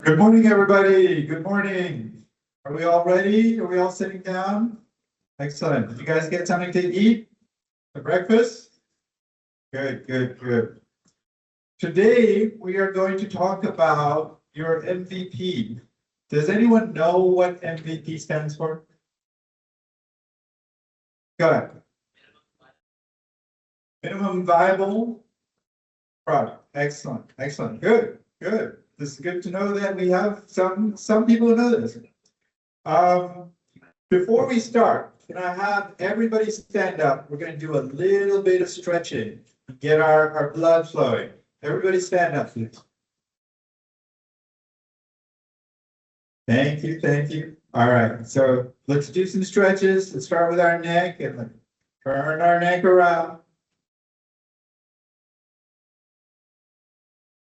Good morning, everybody. Good morning. Are we all ready? Are we all sitting down? Excellent. Did you guys get something to eat for breakfast? Good, good, good. Today, we are going to talk about your MVP. Does anyone know what MVP stands for? Go ahead. Minimum viable product. Excellent, excellent. Good, good. This is good to know that we have some people who know this. Before we start, can I have everybody stand up? We're going to do a little bit of stretching, get our blood flowing. Everybody stand up, please. Thank you, thank you. All right, so let's do some stretches. Let's start with our neck and turn our neck around.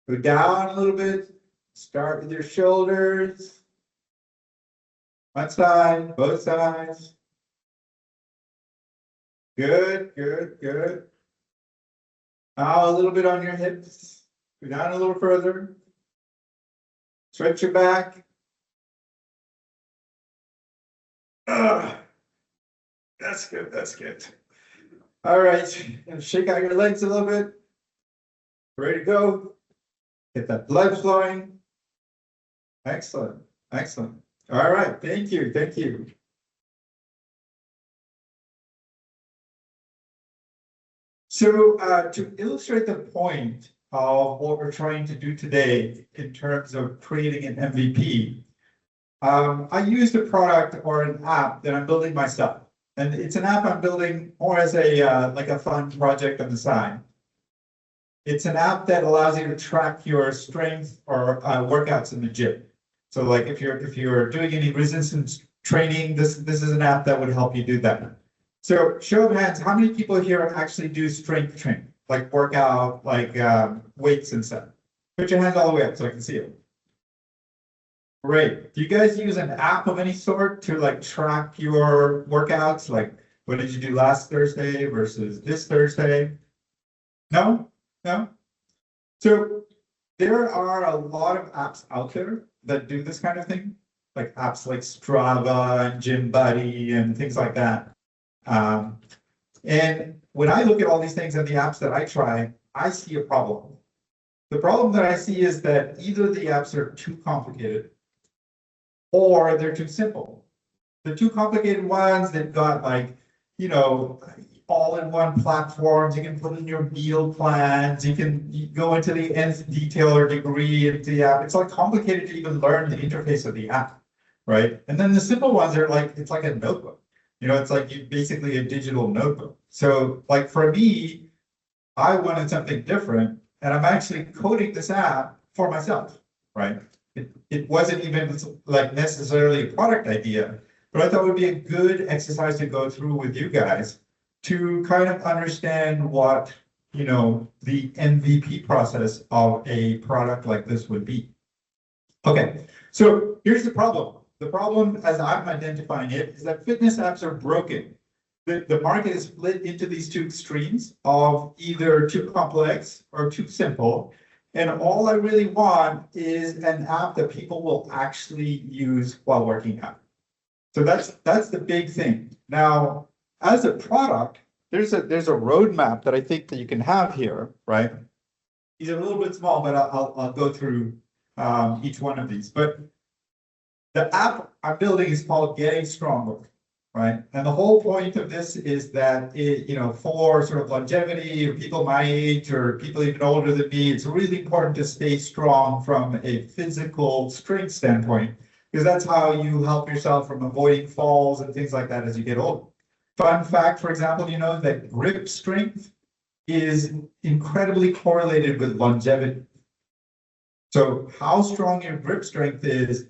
Go down a little bit. Start with your shoulders. One side, both sides. Good, good, good. Now a little bit on your hips. Go down a little further. Stretch your back. That's good, that's good. All right, and shake out your legs a little bit. Ready to go. Get that blood flowing. Excellent, excellent. All right, thank you, thank you. So to illustrate the point of what we're trying to do today in terms of creating an MVP, I used a product or an app that I'm building myself. And it's an app I'm building more as a like a fun project on the side. It's an app that allows you to track your strength or workouts in the gym. So like if you're doing any resistance training, this is an app that would help you do that. So show of hands, how many people here actually do strength training, like workout, like weights and stuff? Put your hands all the way up so I can see it. Great. Do you guys use an app of any sort to like track your workouts? Like what did you do last Thursday versus this Thursday? No? No? So there are a lot of apps out there that do this kind of thing, like apps like Strava and GymBuddy and things like that. And when I look at all these things and the apps that I try, I see a problem. The problem that I see is that either the apps are too complicated or they're too simple. The too complicated ones, they've got like, all-in-one platforms. You can put in your meal plans. You can go into the nth detail or degree into the app. It's like complicated to even learn the interface of the app, right? And then the simple ones are like, it's like a notebook. It's like basically a digital notebook. So like for me, I wanted something different, and I'm actually coding this app for myself, right? It wasn't even like necessarily a product idea, but I thought it would be a good exercise to go through with you guys to kind of understand what, the MVP process of a product like this would be. Okay, so here's the problem. The problem, as I'm identifying it, is that fitness apps are broken. The market is split into these two extremes of either too complex or too simple. And all I really want is an app that people will actually use while working out. So that's the big thing. Now, as a product, there's a roadmap that I think that you can have here, right? These are a little bit small, but I'll go through each one of these. But the app I'm building is called Getting Stronger, right? And the whole point of this is that for sort of longevity, or people my age or people even older than me, it's really important to stay strong from a physical strength standpoint, because that's how you help yourself from avoiding falls and things like that as you get older. Fun fact, for example, that grip strength is incredibly correlated with longevity. So how strong your grip strength is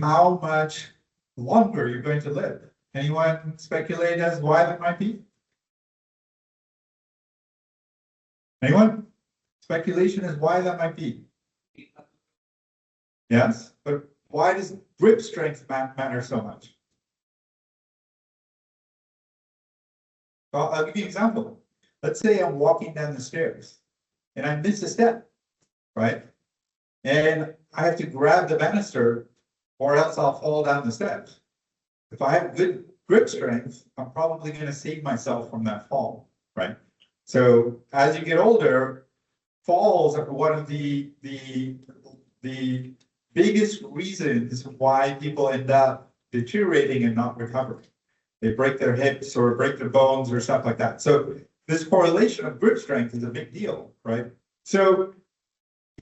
how much longer you're going to live. Anyone speculate as why that might be? Anyone? Speculation as why that might be. Yes, but why does grip strength matter so much? I'll give you an example. Let's say I'm walking down the stairs and I miss a step, right? And I have to grab the banister or else I'll fall down the steps. If I have good grip strength, I'm probably going to save myself from that fall, right? So as you get older, falls are one of the biggest reasons why people end up deteriorating and not recovering. They break their hips or break their bones or stuff like that. So this correlation of grip strength is a big deal, right? So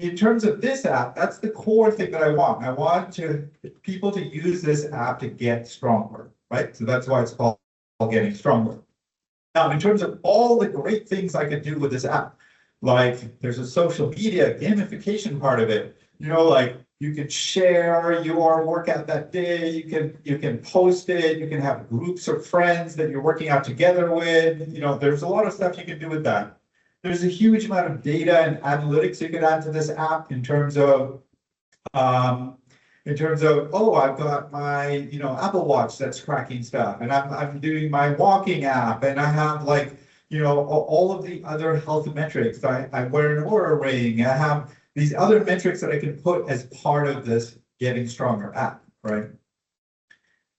in terms of this app, that's the core thing that I want. I want people to use this app to get stronger, right? So that's why it's called Getting Stronger. Now, in terms of all the great things I can do with this app, like there's a social media gamification part of it, like you can share your workout that day, you can post it, you can have groups of friends that you're working out together with, there's a lot of stuff you can do with that. There's a huge amount of data and analytics you can add to this app in terms of, oh, I've got my, Apple Watch that's tracking stuff, and I'm doing my walking app, and I have all of the other health metrics. I wear an Oura ring. I have these other metrics that I can put as part of this Getting Stronger app, right?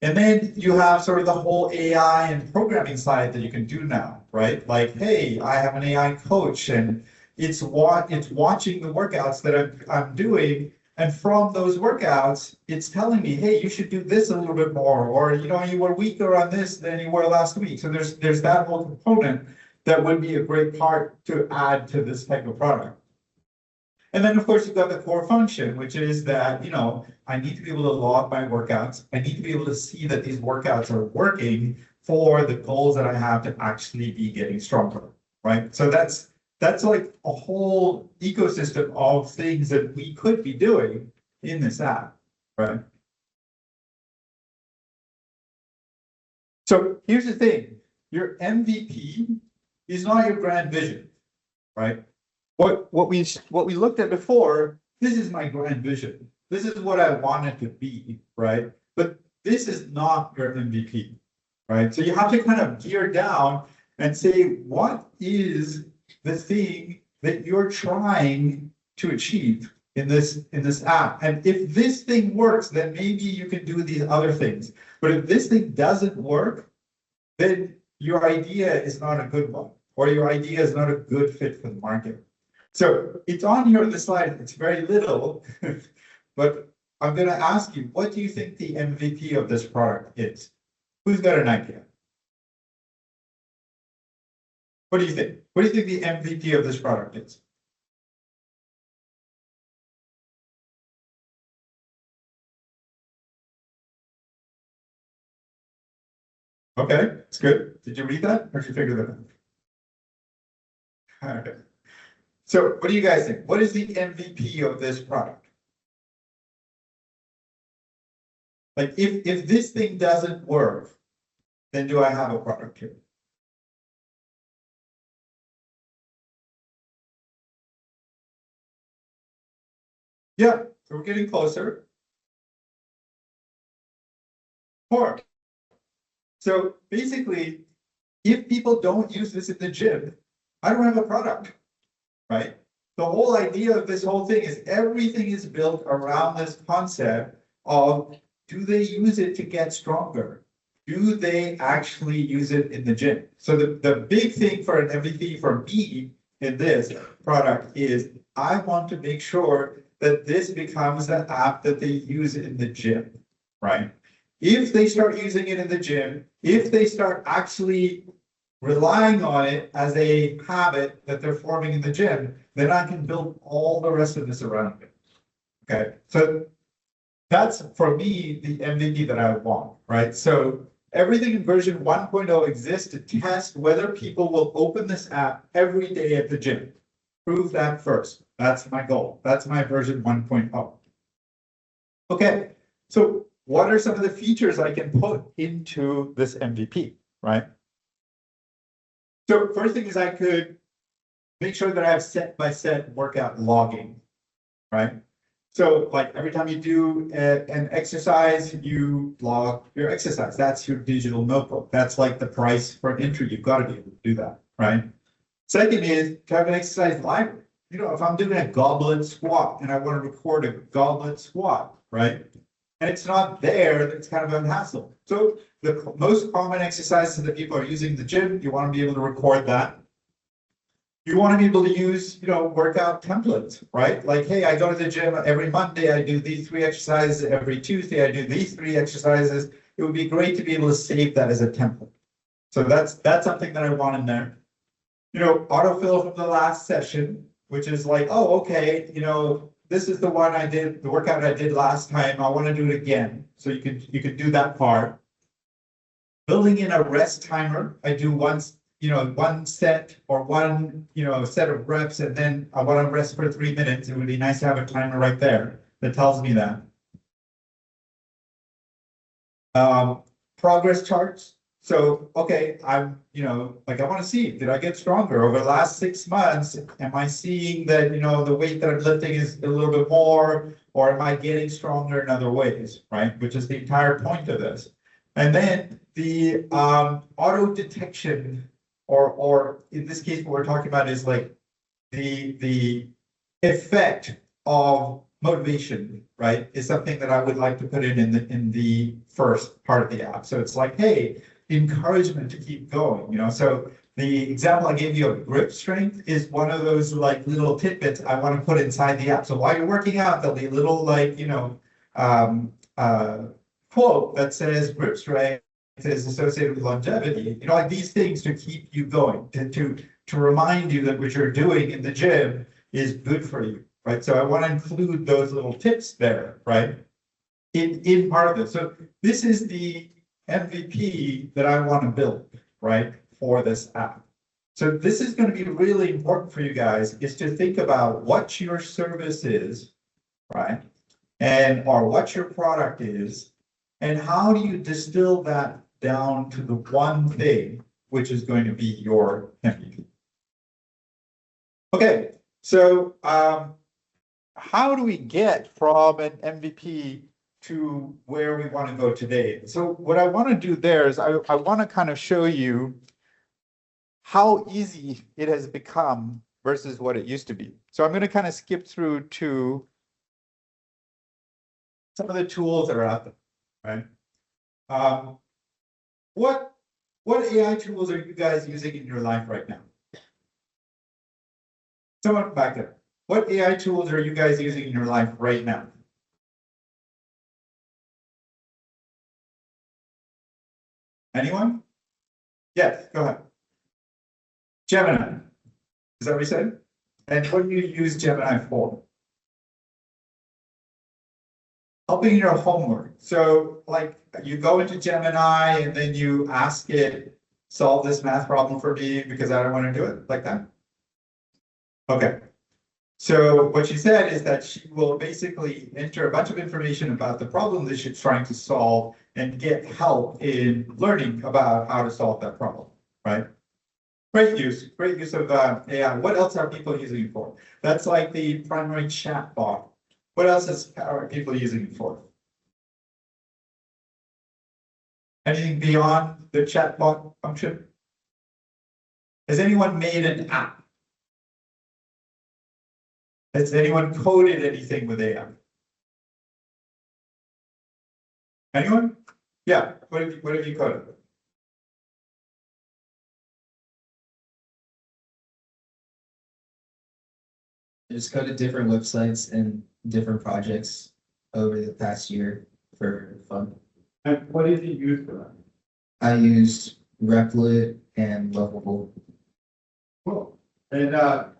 And then you have sort of the whole AI and programming side that you can do now, right? Like, hey, I have an AI coach, and it's watching the workouts that I'm doing, and from those workouts, it's telling me, hey, you should do this a little bit more, or you were weaker on this than you were last week. So there's that whole component that would be a great part to add to this type of product. And then, of course, you've got the core function, which is that, I need to be able to log my workouts. I need to be able to see that these workouts are working for the goals that I have to actually be getting stronger, right? So that's like a whole ecosystem of things that we could be doing in this app, right? So here's the thing, your MVP is not your grand vision, right? What we looked at before, this is my grand vision. This is what I want it to be, right? But this is not your MVP, right? So you have to kind of gear down and say, what is the thing that you're trying to achieve in this app? And if this thing works, then maybe you can do these other things. But if this thing doesn't work, then your idea is not a good one, or your idea is not a good fit for the market. So it's on here on the slide. It's very little, but I'm going to ask you, what do you think the MVP of this product is? Who's got an idea? What do you think? What do you think the MVP of this product is? Okay, it's good. Did you read that, or did you figure that out? Okay. So what do you guys think? What is the MVP of this product? Like, if this thing doesn't work, then do I have a product here? Yeah, so we're getting closer. Pork. So basically, if people don't use this in the gym, I don't have a product, right? The whole idea of this whole thing is everything is built around this concept of, do they use it to get stronger? Do they actually use it in the gym? So the big thing for an MVP for me in this product is, I want to make sure that this becomes an app that they use in the gym, right? If they start using it in the gym, if they start actually relying on it as a habit that they're forming in the gym, then I can build all the rest of this around it. Okay, so that's, for me, the MVP that I want, right? So everything in version 1.0 exists to test whether people will open this app every day at the gym. Prove that first. That's my goal. That's my version 1.0. Okay, so what are some of the features I can put into this MVP, right? So first thing is, I could make sure that I have set by set workout logging, right? So like every time you do an exercise, you log your exercise. That's your digital notebook. That's like the price for entry. You've got to be able to do that, right? Second is to have an exercise library. you know, if I'm doing a goblet squat and I want to record a goblet squat, right? And it's not there, it's kind of a hassle. So the most common exercises that people are using in the gym, you want to be able to record that. You want to be able to use, you know, workout templates, right? Like, hey, I go to the gym every Monday, I do these 3 exercises. Every Tuesday, I do these 3 exercises. It would be great to be able to save that as a template. So that's something that I want in there. You know, autofill from the last session, which is like, oh, okay, you know, this is the one I did, the workout I did last time. I want to do it again. So you could do that part. Building in a rest timer. I do once, you know, 1 set or 1, you know, set of reps, and then I want to rest for 3 minutes. It would be nice to have a timer right there that tells me that. Progress charts. So, okay, I'm, you know, like I want to see, did I get stronger over the last 6 months? Am I seeing that, you know, the weight that I'm lifting is a little bit more, or am I getting stronger in other ways, right? Which is the entire point of this. And then the auto detection, or in this case, what we're talking about is like the effect of motivation, right? Is something that I would like to put in the first part of the app. So it's like, hey, encouragement to keep going, you know. So the example I gave you of grip strength is one of those like little tidbits I want to put inside the app. So while you're working out, there'll be a little like, you know, quote that says grip strength is associated with longevity. You know, like these things to keep you going, to remind you that what you're doing in the gym is good for you, right? So I want to include those little tips there, right? In part of this. So this is the MVP that I want to build, right, for this app. So this is going to be really important for you guys, is to think about what your service is, right, and or what your product is, and how do you distill that down to the one thing which is going to be your MVP. Okay, so how do we get from an MVP to where we want to go today? So what I want to do there is I want to kind of show you how easy it has become versus what it used to be. So I'm going to kind of skip through to some of the tools that are out there, right? What AI tools are you guys using in your life right now? Someone back there. What AI tools are you guys using in your life right now? Anyone? Yes, go ahead. Gemini. Is that what you said? And what do you use Gemini for? Helping your homework. So like you go into Gemini and then you ask it, solve this math problem for me because I don't want to do it like that. Okay. So what she said is that she will basically enter a bunch of information about the problem that she's trying to solve and get help in learning about how to solve that problem, right? Great use of AI. What else are people using it for? That's like the primary chat bot. What else are people using it for? Anything beyond the chat bot function? Has anyone made an app? Has anyone coded anything with AI? Anyone? Yeah, what have you coded? I just go to different websites and different projects over the past year for fun. And what did you use for that? I used Replit and Lovable. Cool. And that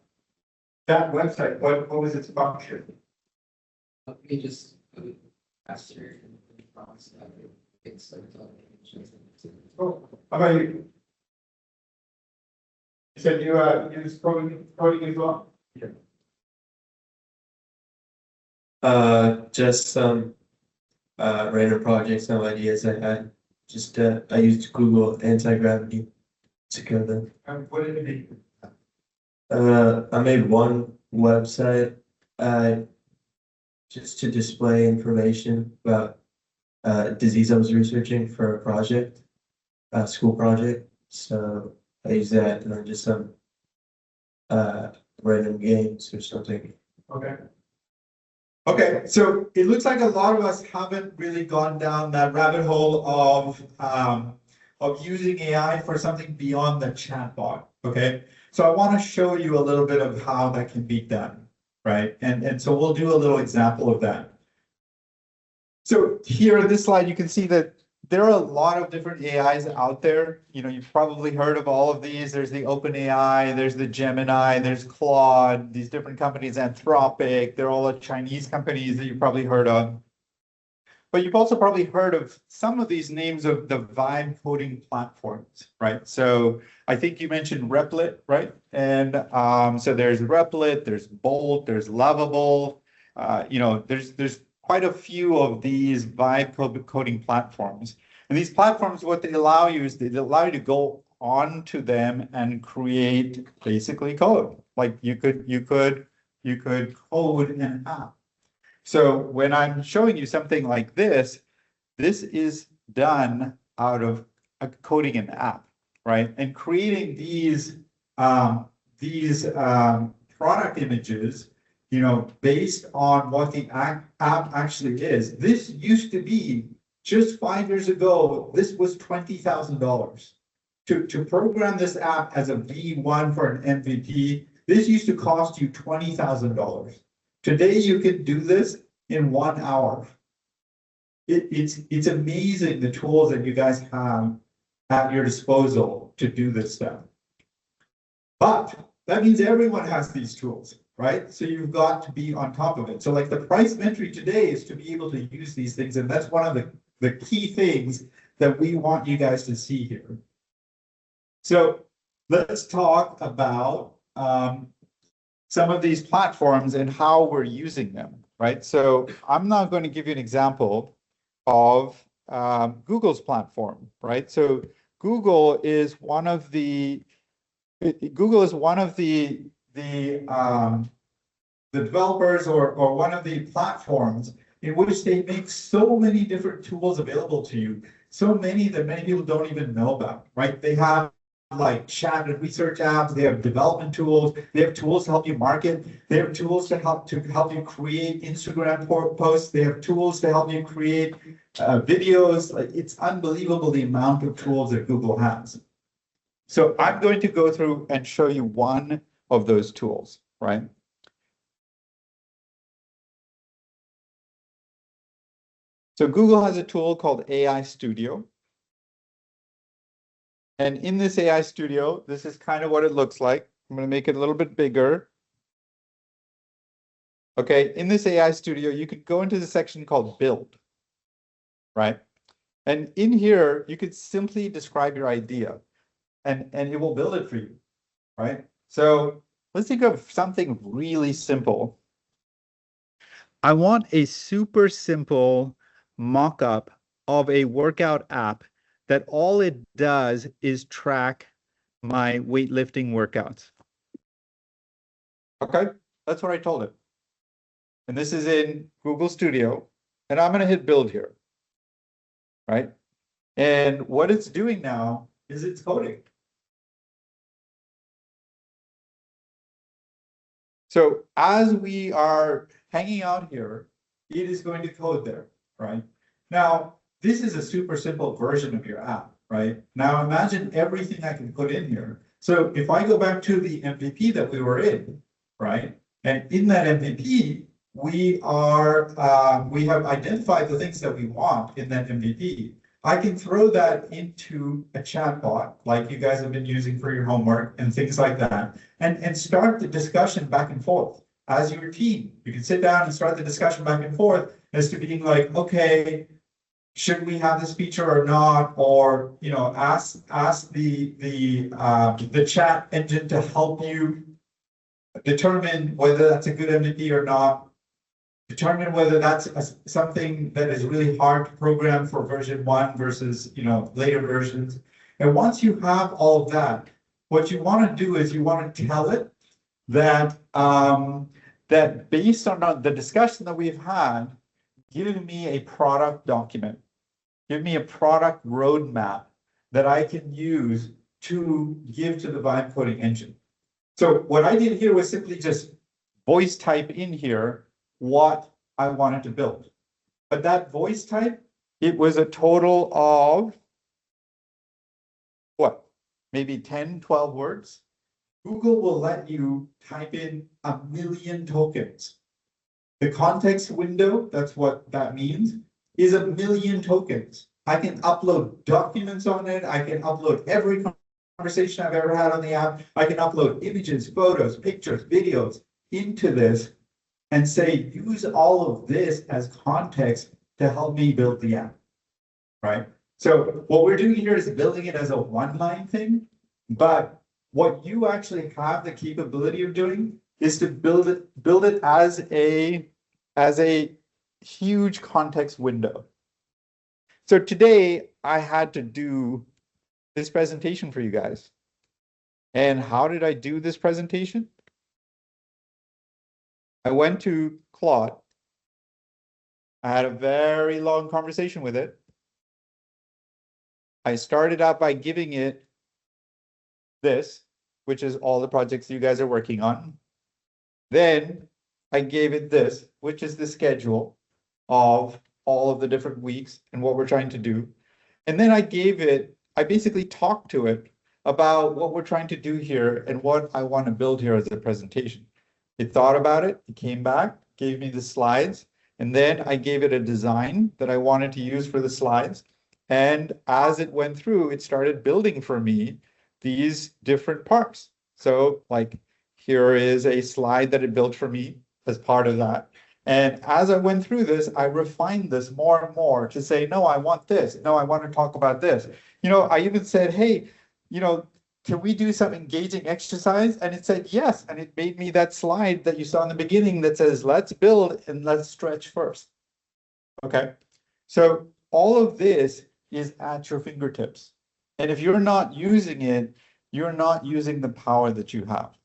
website, what was its function? Let me just faster and promise that it's like Cool. How about you? You said you use coding as well? Yeah. Just some random projects, no ideas I had. Just I used Google anti-gravity to code them. What did it mean? I made one website just to display information about disease I was researching for a project, a school project. So I used that and then just some random games or something. Okay. Okay, so it looks like a lot of us haven't really gone down that rabbit hole of using AI for something beyond the chatbot, okay? So I want to show you a little bit of how that can be done, right? And so we'll do a little example of that. So here in this slide, you can see that there are a lot of different AIs out there. You know, you've probably heard of all of these. There's the OpenAI, there's the Gemini, there's Claude, these different companies, Anthropic, they're all Chinese companies that you've probably heard of. But you've also probably heard of some of these names of the vibe coding platforms, right? So I think you mentioned Replit, right? And so there's Replit, there's Bolt, there's Lovable. You know, there's quite a few of these vibe coding platforms. And these platforms, what they allow you is they allow you to go onto them and create basically code. Like you could code an app. So when I'm showing you something like this is done out of coding an app, right? And creating these product images, you know, based on what the app actually is. This used to be just 5 years ago, this was $20,000. To program this app as a V1 for an MVP, this used to cost you $20,000. Today, you can do this in 1 hour. It's amazing the tools that you guys have at your disposal to do this stuff. But that means everyone has these tools, right? So you've got to be on top of it. So like the price of entry today is to be able to use these things. And that's one of the key things that we want you guys to see here. So let's talk about some of these platforms and how we're using them, right? So I'm now going to give you an example of Google's platform, right? So Google is one of the developers or one of the platforms in which they make so many different tools available to you, so many that many people don't even know about, right? They have like chat and research apps, they have development tools, they have tools to help you market, they have tools to help you create Instagram posts, they have tools to help you create videos. Like it's unbelievable the amount of tools that Google has. So I'm going to go through and show you one of those tools, right? So Google has a tool called AI Studio. And in this AI Studio, this is kind of what it looks like. I'm going to make it a little bit bigger. Okay, in this AI Studio, you could go into the section called Build, right? And in here, you could simply describe your idea and it will build it for you, right? So let's think of something really simple. I want a super simple mock-up of a workout app that all it does is track my weightlifting workouts. Okay, that's what I told it. And this is in Google Studio, and I'm going to hit build here, right? And what it's doing now is it's coding. So as we are hanging out here, it is going to code there, right? Now, this is a super simple version of your app, right? Now imagine everything I can put in here. So if I go back to the MVP that we were in, right? And in that MVP, we have identified the things that we want in that MVP. I can throw that into a chatbot like you guys have been using for your homework and things like that, and start the discussion back and forth as your team. You can sit down and start the discussion back and forth as to being like, okay, should we have this feature or not? Or, you know, ask the chat engine to help you determine whether that's a good MVP or not. Determine whether that's something that is really hard to program for version 1 versus, you know, later versions. And once you have all of that, what you want to do is you want to tell it that that based on the discussion that we've had, give me a product document, give me a product roadmap that I can use to give to the vibe coding engine. So what I did here was simply just voice type in here what I wanted to build. But that voice type, it was a total of what? Maybe 10, 12 words. Google will let you type in 1,000,000 tokens. The context window, that's what that means, is 1,000,000 tokens. I can upload documents on it. I can upload every conversation I've ever had on the app. I can upload images, photos, pictures, videos into this and say, use all of this as context to help me build the app, right? So what we're doing here is building it as a one-line thing, but what you actually have the capability of doing is to build it as a huge context window. So today I had to do this presentation for you guys. And how did I do this presentation? I went to Claude. I had a very long conversation with it. I started out by giving it this, which is all the projects you guys are working on. Then I gave it this, which is the schedule of all of the different weeks and what we're trying to do. And then I basically talked to it about what we're trying to do here and what I want to build here as a presentation. It thought about it, it came back, gave me the slides, and then I gave it a design that I wanted to use for the slides. And as it went through, it started building for me these different parts. So like, here is a slide that it built for me as part of that. And as I went through this, I refined this more and more to say, no, I want this. No, I want to talk about this. I even said, hey, can we do some engaging exercise? And it said yes. And it made me that slide that you saw in the beginning that says, let's build and let's stretch first. Okay. So all of this is at your fingertips. And if you're not using it, you're not using the power that you have.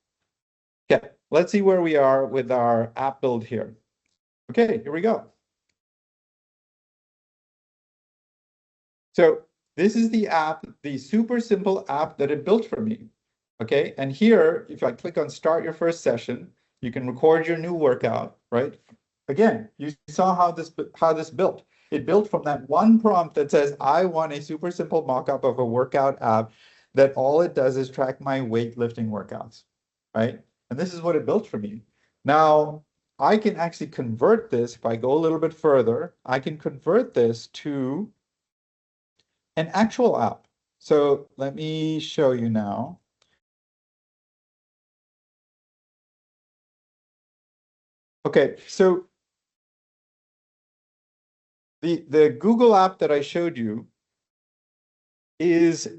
Okay, let's see where we are with our app build here. Okay, here we go. So this is the app, the super simple app that it built for me. Okay, and here, if I click on start your first session, you can record your new workout, right? Again, you saw how this built. It built from that one prompt that says, I want a super simple mock-up of a workout app that all it does is track my weightlifting workouts, right? And this is what it built for me. Now, I can actually convert this, if I go a little bit further, I can convert this to an actual app. So let me show you now. Okay, so the Google app that I showed you is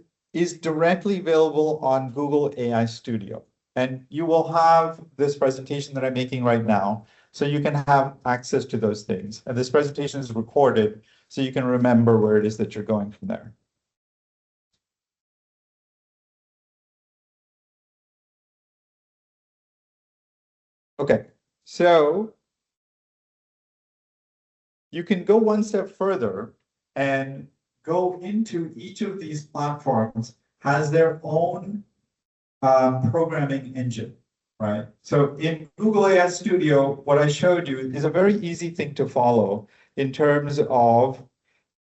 directly available on Google AI Studio. And you will have this presentation that I'm making right now, so you can have access to those things. And this presentation is recorded, so you can remember where it is that you're going from there. Okay, so you can go one step further and go into each of these platforms has their own programming engine, right? So in Google AI Studio, what I showed you is a very easy thing to follow in terms of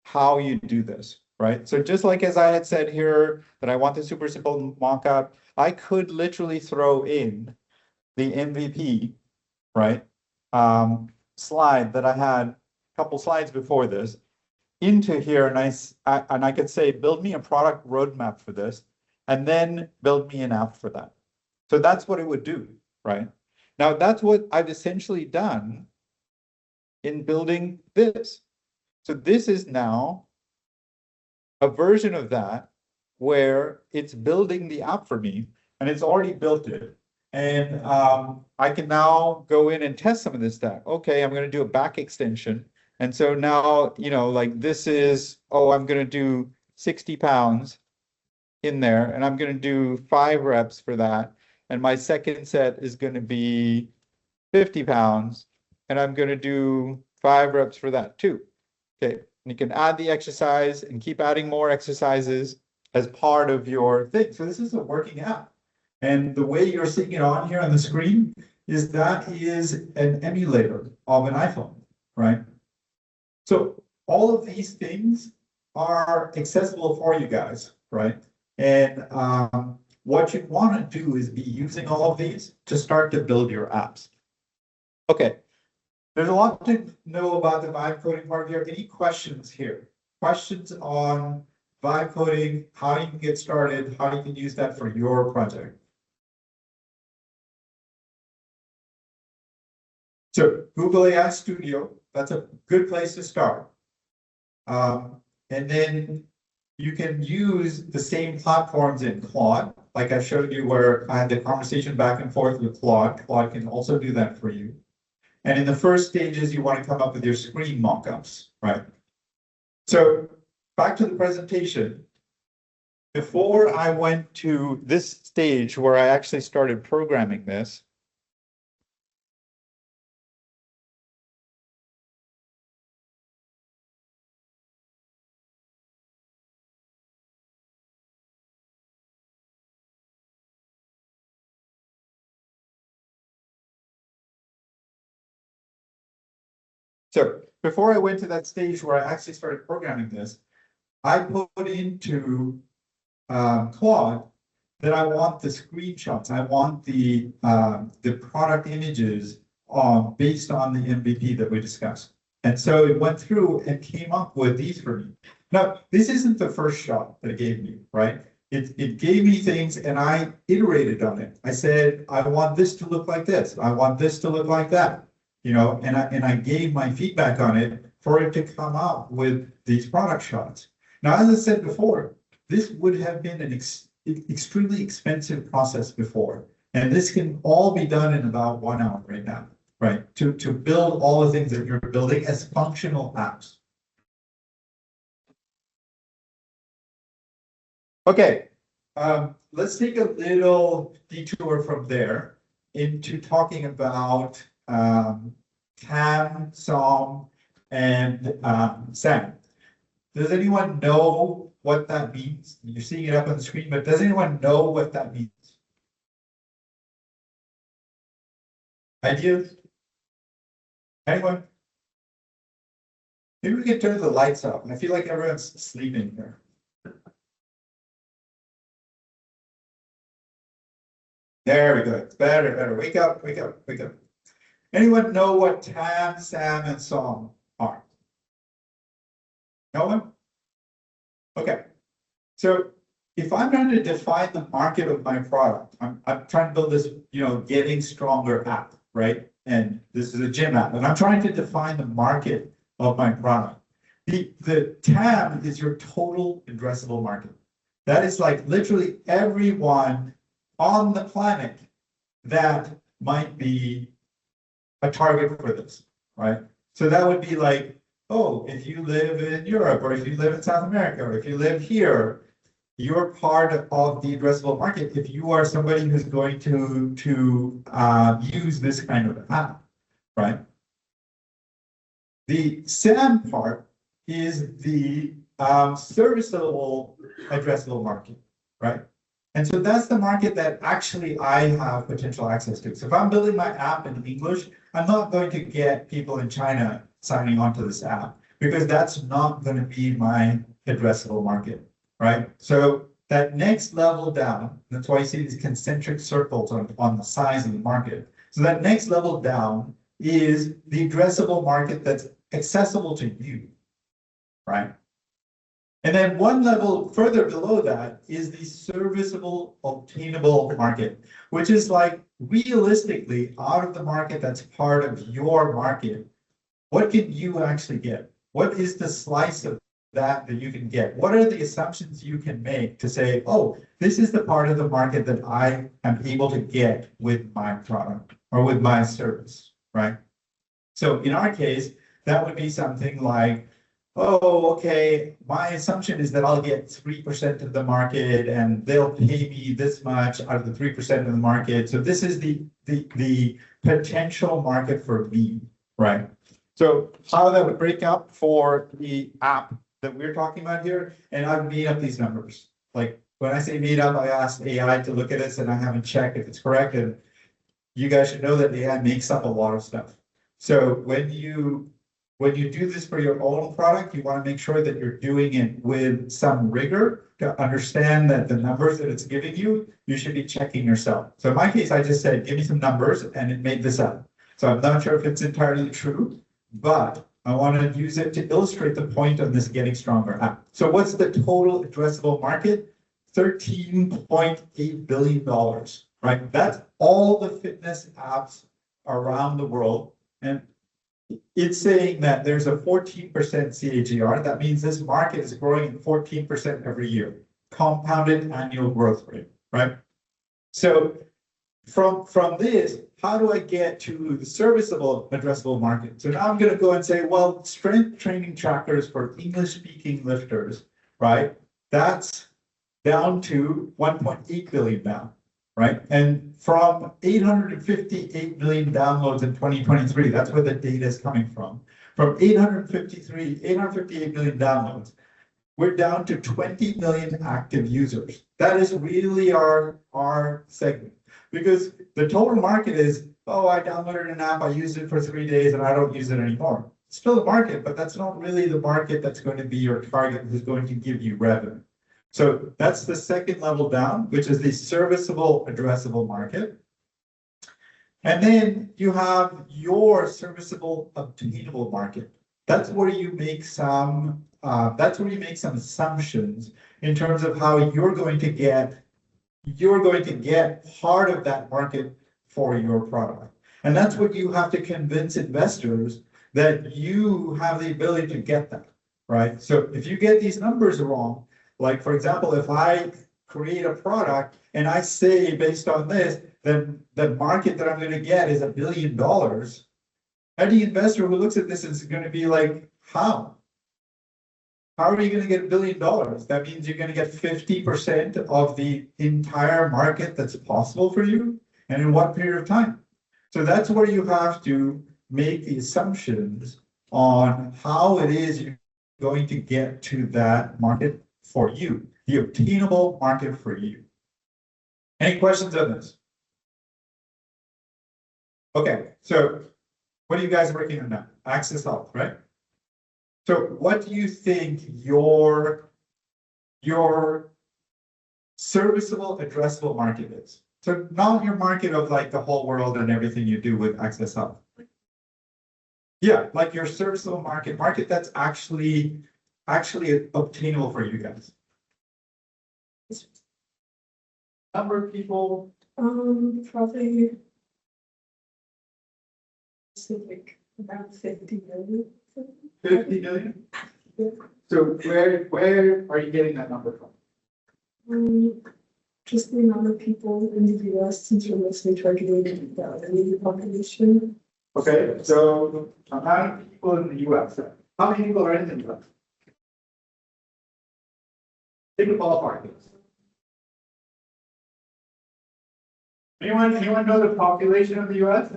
how you do this, right? So just like as I had said here that I want the super simple mockup, I could literally throw in the MVP, right? Slide that I had a couple slides before this into here, and I could say, build me a product roadmap for this, and then build me an app for that. So that's what it would do, right? Now that's what I've essentially done in building this. So this is now a version of that where it's building the app for me, and it's already built it. And I can now go in and test some of this stuff. Okay, I'm going to do a back extension. And so now, like this is, I'm going to do 60 pounds in there, and I'm going to do 5 reps for that. And my second set is going to be 50 pounds, and I'm going to do 5 reps for that too. Okay, and you can add the exercise and keep adding more exercises as part of your thing. So this is a working app. And the way you're seeing it on here on the screen is that is an emulator of an iPhone, right? So all of these things are accessible for you guys, right? And what you want to do is be using all of these to start to build your apps. Okay, there's a lot to know about the vibe coding part here. Any questions here? Questions on vibe coding, how you can get started, how you can use that for your project? So Google AI Studio, that's a good place to start. And then you can use the same platforms in Claude, like I showed you where I had the conversation back and forth with Claude. Claude can also do that for you. And in the first stages, you want to come up with your screen mockups, right? So back to the presentation. Before I went to this stage where I actually started programming this, so before I went to that stage where I actually started programming this, I put into Claude that I want the screenshots, I want the product images based on the MVP that we discussed. And so it went through and came up with these for me. Now, this isn't the first shot that it gave me, right? It gave me things and I iterated on it. I said, I want this to look like this. I want this to look like that. You know, and I gave my feedback on it for it to come out with these product shots. Now, as I said before, this would have been an extremely expensive process before. And this can all be done in about 1 hour right now, right? To build all the things that you're building as functional apps. Okay, let's take a little detour from there into talking about TAM, SOM, and SAM. Does anyone know what that means? You're seeing it up on the screen, but does anyone know what that means? Ideas? Anyone? Maybe we can turn the lights off. I feel like everyone's sleeping here. There we go. It's better, better. Wake up, wake up, wake up. Anyone know what TAM, SAM, and SOM are? No one? Okay. So if I'm trying to define the market of my product, I'm trying to build this, getting stronger app, right? And this is a gym app, and I'm trying to define the market of my product. The TAM is your total addressable market. That is like literally everyone on the planet that might be a target for this, right? So that would be like, oh, if you live in Europe, or if you live in South America, or if you live here, you're part of the addressable market if you are somebody who's going to use this kind of app, right? The SAM part is the serviceable addressable market, right? And so that's the market that actually I have potential access to. So if I'm building my app in English, I'm not going to get people in China signing on to this app because that's not going to be my addressable market, right? So that next level down, that's why you see these concentric circles on the size of the market. So that next level down is the addressable market that's accessible to you, right? And then one level further below that is the serviceable obtainable market, which is like realistically out of the market that's part of your market. What can you actually get? What is the slice of that you can get? What are the assumptions you can make to say, oh, this is the part of the market that I am able to get with my product or with my service, right? So in our case, that would be something like, oh, okay, my assumption is that I'll get 3% of the market and they'll pay me this much out of the 3% of the market. So this is the potential market for me, right? So how that would break up for the app that we're talking about here, and I've made up these numbers. Like, when I say made up, I asked AI to look at this and I haven't checked if it's correct, and you guys should know that AI makes up a lot of stuff. So when you do this for your own product, you want to make sure that you're doing it with some rigor to understand that the numbers that it's giving you, you should be checking yourself. So in my case, I just said, give me some numbers, and it made this up. So I'm not sure if it's entirely true, but I want to use it to illustrate the point of this Getting Stronger app. So what's the total addressable market? $13.8 billion, right? That's all the fitness apps around the world. And it's saying that there's a 14% CAGR. That means this market is growing at 14% every year, compounded annual growth rate, right? So from this, how do I get to the serviceable addressable market? So now I'm going to go and say, well, strength training trackers for English-speaking lifters, right? That's down to 1.8 billion now, right? And from 858 million downloads in 2023, that's where the data is coming from. From 858 million downloads, we're down to 20 million active users. That is really our segment. Because the total market is, oh, I downloaded an app, I used it for 3 days, and I don't use it anymore. It's still a market, but that's not really the market that's going to be your target, who's going to give you revenue. So that's the second level down, which is the serviceable addressable market. And then you have your serviceable obtainable market. That's where you make some assumptions in terms of how you're going to get part of that market for your product. And that's what you have to convince investors, that you have the ability to get that, right? So if you get these numbers wrong, like for example, if I create a product and I say based on this, then the market that I'm going to get is $1 billion, any investor who looks at this is going to be like, how? How are you going to get $1 billion? That means you're going to get 50% of the entire market that's possible for you, and in what period of time? So that's where you have to make the assumptions on how it is you're going to get to that market for you, the obtainable market for you. Any questions on this? Okay, so what are you guys working on now? Access Health, right? So what do you think your serviceable addressable market is? So not your market of like the whole world and everything you do with Access Health. Yeah, like your serviceable market that's actually obtainable for you guys. Number of people. Probably. Like about 50 million. 50 million? Yeah. So where are you getting that number from? Just the amount of people in the US, since we're mostly targeting the elderly population. Okay, so amount of people in the US. How many people are in the US? Take a ballpark. Anyone know the population of the US?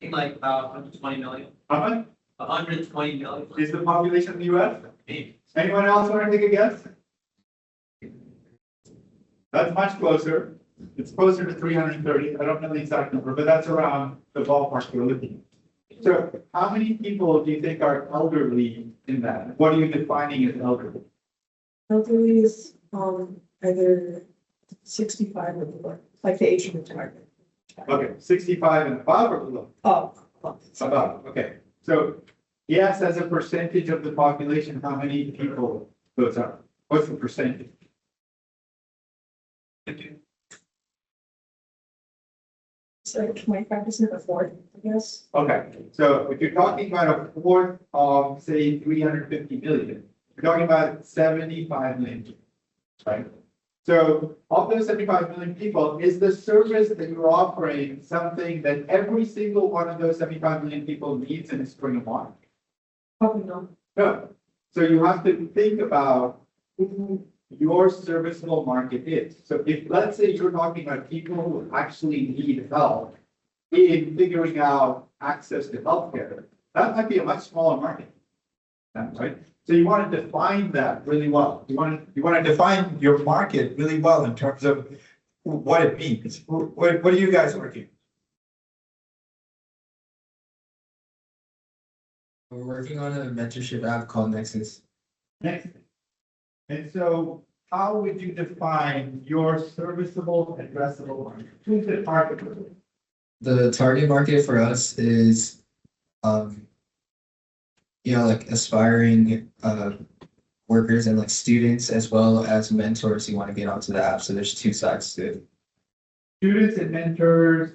Like about 120 million. How much 120 million. is the population of the US? Maybe. Anyone else want to take a guess? That's much closer. It's closer to 330. I don't know the exact number, but that's around the ballpark we're looking at. So how many people do you think are elderly in that? What are you defining as elderly? Elderly is either 65 or below, like the age of retirement. Okay, 65 and above or below? Oh, Above, okay. So yes, as a percentage of the population, how many people those are? What's the percentage? it's like 25% of 40, I guess. Okay, so if you're talking about a fourth of, say, 350 million, you're talking about 75 million people, right? So of those 75 million people, is the service that you're offering something that every single one of those 75 million people needs in a spring of water? Probably not. No. So you have to think about who your serviceable market is. So if, let's say you're talking about people who actually need help in figuring out access to healthcare, that might be a much smaller market. right? So you want to define that really well. You want to define your market really well in terms of what it means. What are you guys working? We're working on a mentorship app called Nexus. Next. And so how would you define your serviceable addressable market? Who's the target? The target market for us is, like aspiring workers and like students as well as mentors who want to get onto the app. So there's two sides to it. Students and mentors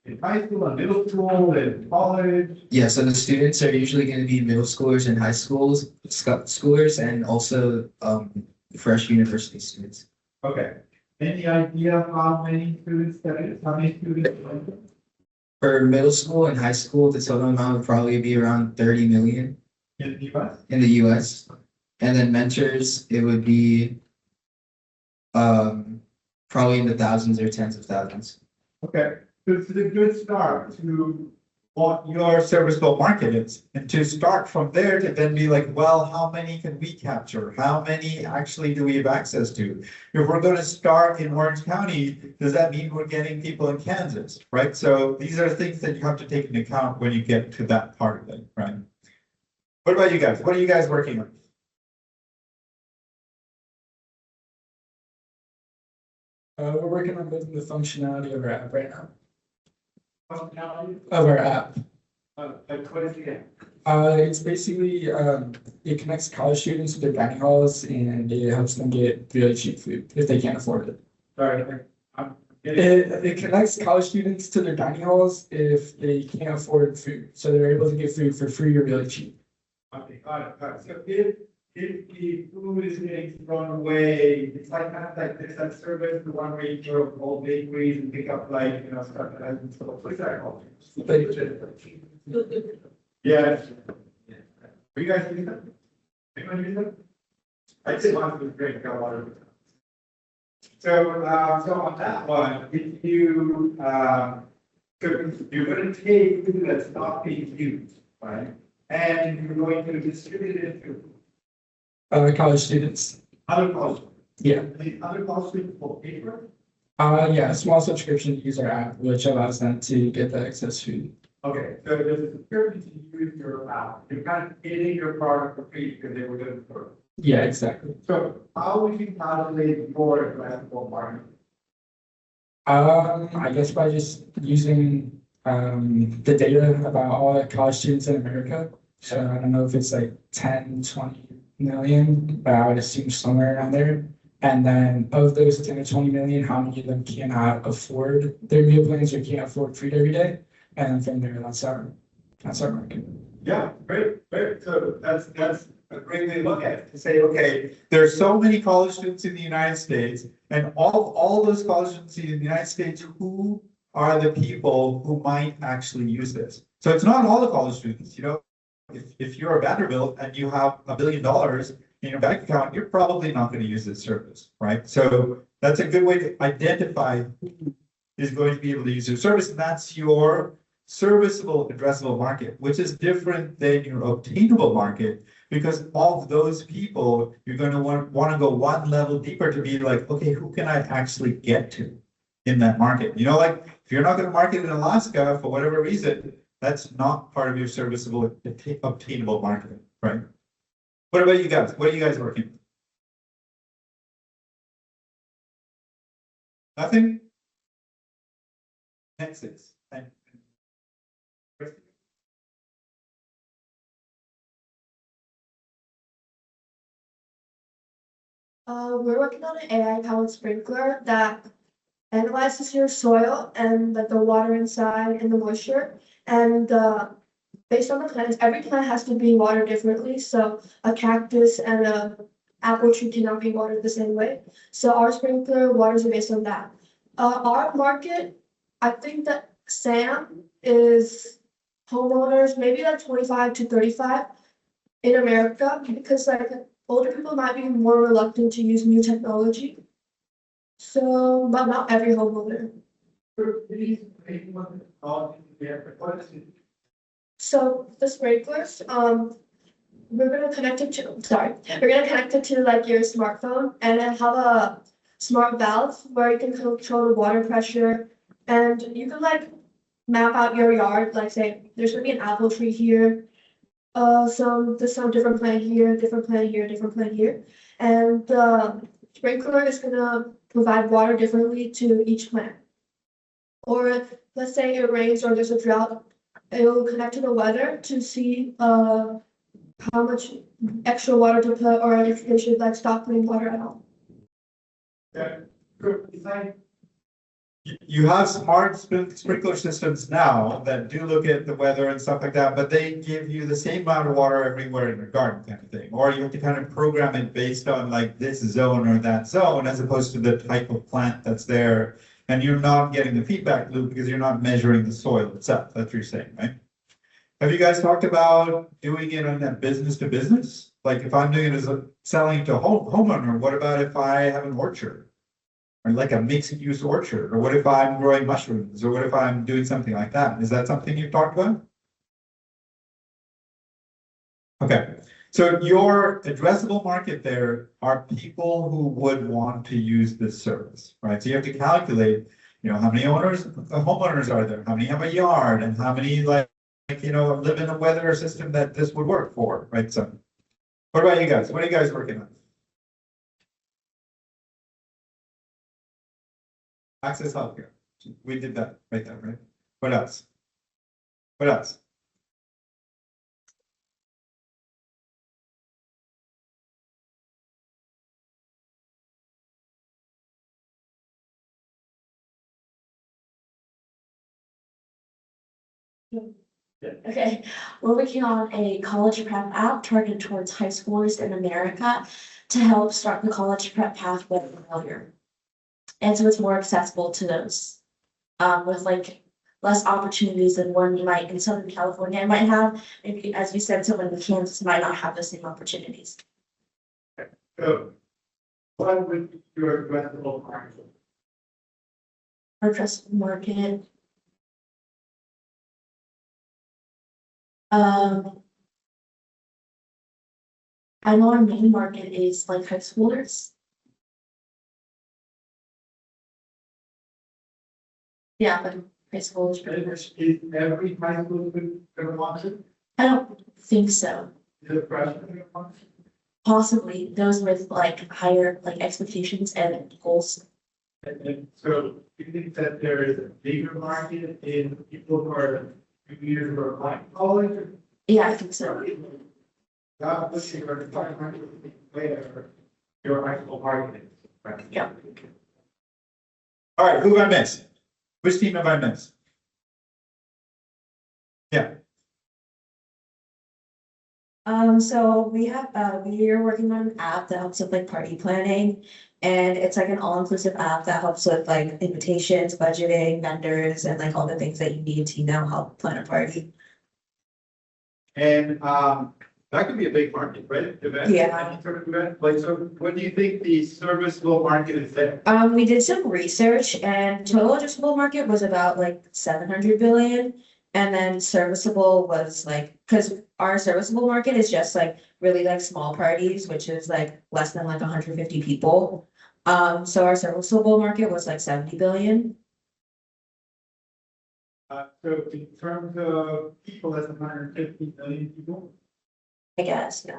in high school and middle school and college. Yeah, so the students are usually going to be middle schoolers and high schoolers, and also fresh university students. Okay. Any idea how many students that is? How many students? For middle school and high school, the total amount would probably be around 30 million In the US? in the US. And then mentors, it would be probably in the thousands or tens of thousands. Okay, so it's a good start to what your serviceable market is. And to start from there to then be like, well, how many can we capture? How many actually do we have access to? If we're going to start in Orange County, does that mean we're getting people in Kansas, right? So these are things that you have to take into account when you get to that part of it, right? What about you guys? What are you guys working on? We're working on building the functionality of our app right now. Functionality? Of our app. Like what is it? It's basically, it connects college students with their dining halls and it helps them get really cheap food if they can't afford it. Sorry, I'm getting. It connects college students to their dining halls if they can't afford food. So they're able to get food for free or really cheap. Okay, got it. So if the food is getting thrown away, it's like kind of like there's that service, the one where you go to old bakeries and pick up like, stuff that hasn't sold. What's that called? Yes. Are you guys using that? Anyone use that? I did one, it was great, got a lot of it. So on that one, if you, so you're gonna take food that's not being used, right? And you're going to distribute it to College students. other college. Yeah. The other college students will pay for it? Yeah, a small subscription to use our app, which allows them to get the excess food. Okay, so there's a subscription to use your app. You're kind of getting your product for free because they were good for it. Yeah, exactly. So how would you calculate your addressable market? I guess by just using the data about all the college students in America. So I don't know if it's like 10, 20 million, but I would assume somewhere around there. And then of those 10 to 20 million, how many of them cannot afford their meal plans or can't afford food every day? And then from there, that's our market. Yeah, great. So that's a great way to look at it, to say, okay, there's so many college students in the United States, and all those college students in the United States, who are the people who might actually use this? So it's not all the college students, if you're a Vanderbilt and you have $1 billion in your bank account, you're probably not going to use this service, right? So that's a good way to identify who is going to be able to use your service, and that's your serviceable addressable market, which is different than your obtainable market, because of those people, you're going to want to go one level deeper to be like, okay, who can I actually get to in that market? Like if you're not going to market in Alaska for whatever reason, that's not part of your serviceable obtainable market, right? What about you guys? What are you guys working with? Nothing? Nexus. We're working on an AI-powered sprinkler that analyzes your soil and like the water inside and the moisture. And based on the plants, every plant has to be watered differently. So a cactus and a apple tree cannot be watered the same way. So our sprinkler waters are based on that. Our market, I think that SAM is homeowners, maybe like 25 to 35 in America, because like older people might be more reluctant to use new technology. So, but not every homeowner. So the sprinklers, we're gonna connect it to, sorry, we're gonna connect it to like your smartphone and then have a smart valve where you can control the water pressure. And you can like map out your yard, like say, there's gonna be an apple tree here. There's some different plant here, different plant here, different plant here. And the sprinkler is gonna provide water differently to each plant. Or let's say it rains or there's a drought, it'll connect to the weather to see how much extra water to put or if they should like stop putting water at all. Yeah, good. You have smart sprinkler systems now that do look at the weather and stuff like that, but they give you the same amount of water everywhere in your garden kind of thing. Or you have to kind of program it based on like this zone or that zone as opposed to the type of plant that's there. And you're not getting the feedback loop because you're not measuring the soil itself. That's what you're saying, right? Have you guys talked about doing it on that business to business? Like if I'm doing it as a selling to homeowner, what about if I have an orchard? Or like a mixed use orchard, or what if I'm growing mushrooms, or what if I'm doing something like that? Is that something you've talked about? Okay, so your addressable market there are people who would want to use this service, right? So you have to calculate, how many homeowners are there? How many have a yard, and how many live in a weather system that this would work for, right? So, what about you guys? What are you guys working on? Access healthcare. We did that right there, right? What else? What else? Okay, we're working on a college prep app targeted towards high schoolers in America to help start the college prep pathway earlier. And so it's more accessible to those with like less opportunities than one you might in Southern California might have. Maybe, as you said, someone in Kansas might not have the same opportunities. So, what would be your addressable market? Our addressable market. I know our main market is like high schoolers. Yeah, but high schoolers. Is every high school gonna want it? I don't think so. Is it freshman gonna want it? Possibly those with like higher like expectations and goals. And so do you think that there is a bigger market in people who are years who are applying to college? Yeah, I think so. Not looking for the where your actual market is, right? Yeah. All right, who have I missed? Which team have I missed? Yeah. So we are working on an app that helps with like party planning. And it's like an all-inclusive app that helps with like invitations, budgeting, vendors, and like all the things that you need to help plan a party. And that could be a big market, right? Event, Yeah. any sort of event. Like, so what do you think the serviceable market is there? We did some research and total addressable market was about like 700 billion. And then serviceable was like, because our serviceable market is just like really like small parties, which is like less than like 150 people. So our serviceable market was like 70 billion. So in terms of people, that's 150 million people. I guess, yeah.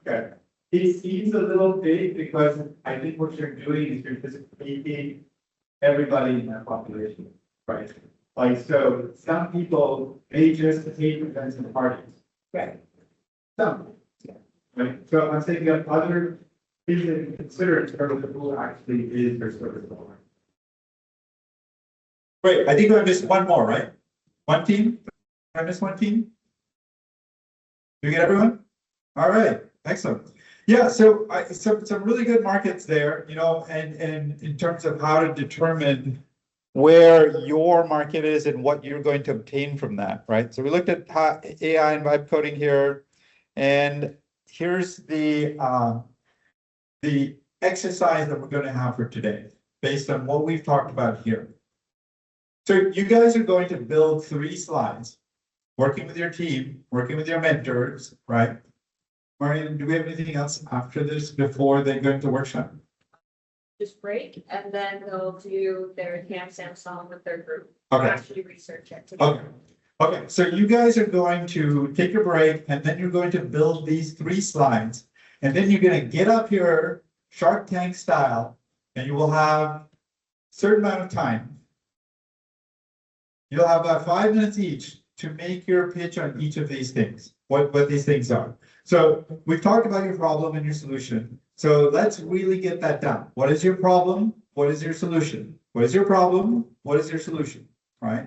Okay. It seems a little big because I think what you're doing is you're just taking everybody in that population, right? Like, so some people, they just hate events and parties. Right. Some. Right, so I'm thinking of other things that you consider in terms of who actually is their service owner. Great, I think I missed one more, right? One team? Did I miss one team? Did you get everyone? All right, excellent. Yeah, so some really good markets there, and in terms of how to determine where your market is and what you're going to obtain from that, right? So we looked at AI and vibe coding here, and here's the exercise that we're going to have for today, based on what we've talked about here. So you guys are going to build 3 slides, working with your team, working with your mentors, right? Marian, do we have anything else after this before they go into workshop? Just break and then they'll do their camp Samsung with their group. Okay. Actually research it together. Okay. Okay, so you guys are going to take a break and then you're going to build these 3 slides. And then you're gonna get up here, Shark Tank style, and you will have a certain amount of time. You'll have about 5 minutes each to make your pitch on each of these things, what these things are. So we've talked about your problem and your solution. So let's really get that done. What is your problem? What is your solution? What is your problem? What is your solution? Right?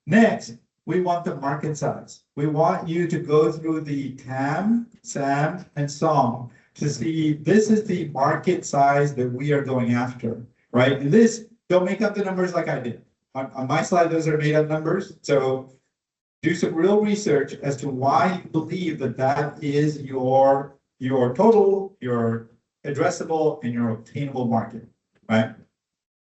Next, we want the market size. We want you to go through the TAM, SAM, and SOM to see this is the market size that we are going after, right? And this, don't make up the numbers like I did. On my slide, those are made up numbers. So do some real research as to why you believe that that is your total, your addressable, and your obtainable market, right?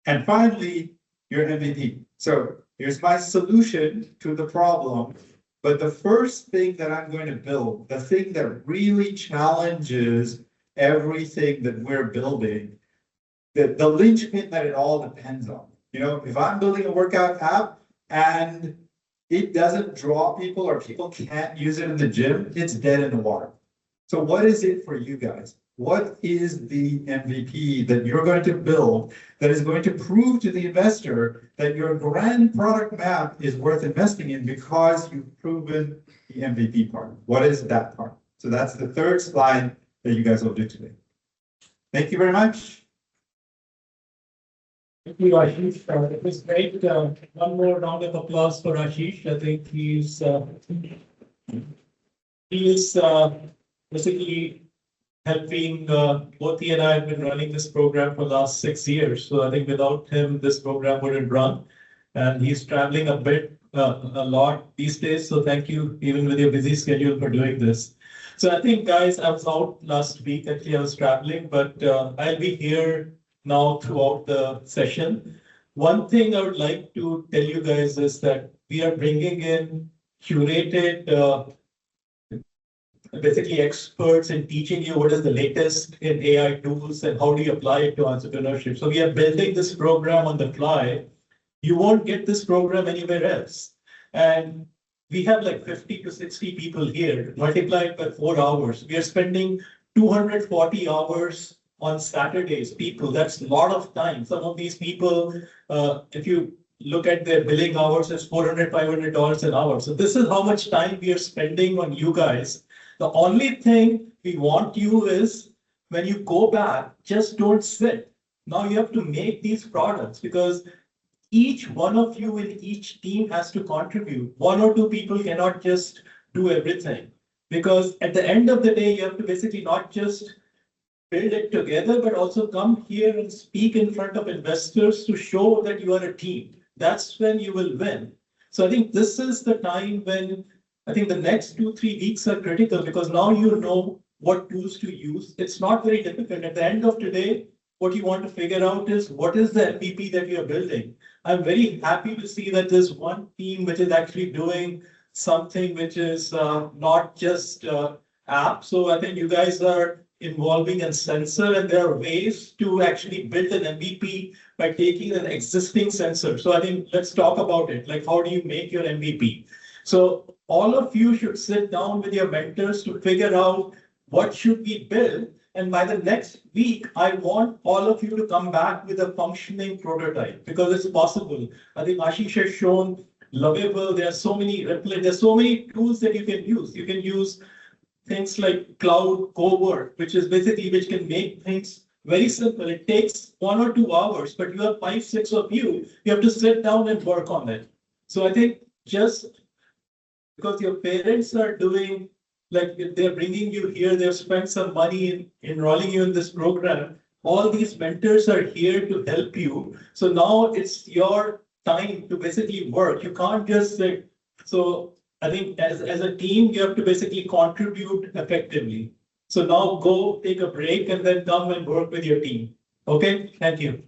And finally, your MVP. So here's my solution to the problem. But the first thing that I'm going to build, the thing that really challenges everything that we're building, the linchpin that it all depends on. You know, if I'm building a workout app and it doesn't draw people or people can't use it in the gym, it's dead in the water. So what is it for you guys? What is the MVP that you're going to build that is going to prove to the investor that your grand product map is worth investing in because you've proven the MVP part? What is that part? So that's the 3rd slide that you guys will do today. Thank you very much. Thank you, Ashish. It was great. One more round of applause for Ashish. I think he's basically helping, both he and I have been running this program for the last 6 years. So I think without him, this program wouldn't run. And he's traveling a lot these days. So thank you, even with your busy schedule, for doing this. So I think, guys, I was out last week. Actually, I was traveling, but I'll be here now throughout the session. One thing I would like to tell you guys is that we are bringing in curated basically experts in teaching you what is the latest in AI tools and how do you apply it to entrepreneurship. So we are building this program on the fly. You won't get this program anywhere else. And we have like 50 to 60 people here, multiplied by 4 hours. We are spending 240 hours on Saturdays. People, that's a lot of time. Some of these people, if you look at their billing hours, it's $400, $500 an hour. So this is how much time we are spending on you guys. The only thing we want you is when you go back, just don't sit. Now you have to make these products because each one of you in each team has to contribute. 1 or 2 people cannot just do everything because at the end of the day, you have to basically not just build it together, but also come here and speak in front of investors to show that you are a team. That's when you will win. So I think this is the time when I think the next 2-3 weeks are critical because now you know what tools to use. It's not very difficult. At the end of today, what you want to figure out is what is the MVP that you're building. I'm very happy to see that there's one team which is actually doing something which is not just app. So I think you guys are involving a sensor and there are ways to actually build an MVP by taking an existing sensor. So I think let's talk about it. Like how do you make your MVP? So all of you should sit down with your mentors to figure out what should we build. And by the next week, I want all of you to come back with a functioning prototype because it's possible. I think Ashish has shown Lovable. There are so many there's so many tools that you can use. You can use things like Cloud Covert, which can make things very simple. It takes 1 or 2 hours, but you have 5, 6 of you. You have to sit down and work on it. So I think just because your parents are doing, like they're bringing you here, they've spent some money in enrolling you in this program. All these mentors are here to help you. So now it's your time to basically work. You can't just say, so I think as a team, you have to basically contribute effectively. So now go take a break and then come and work with your team. Okay, thank you.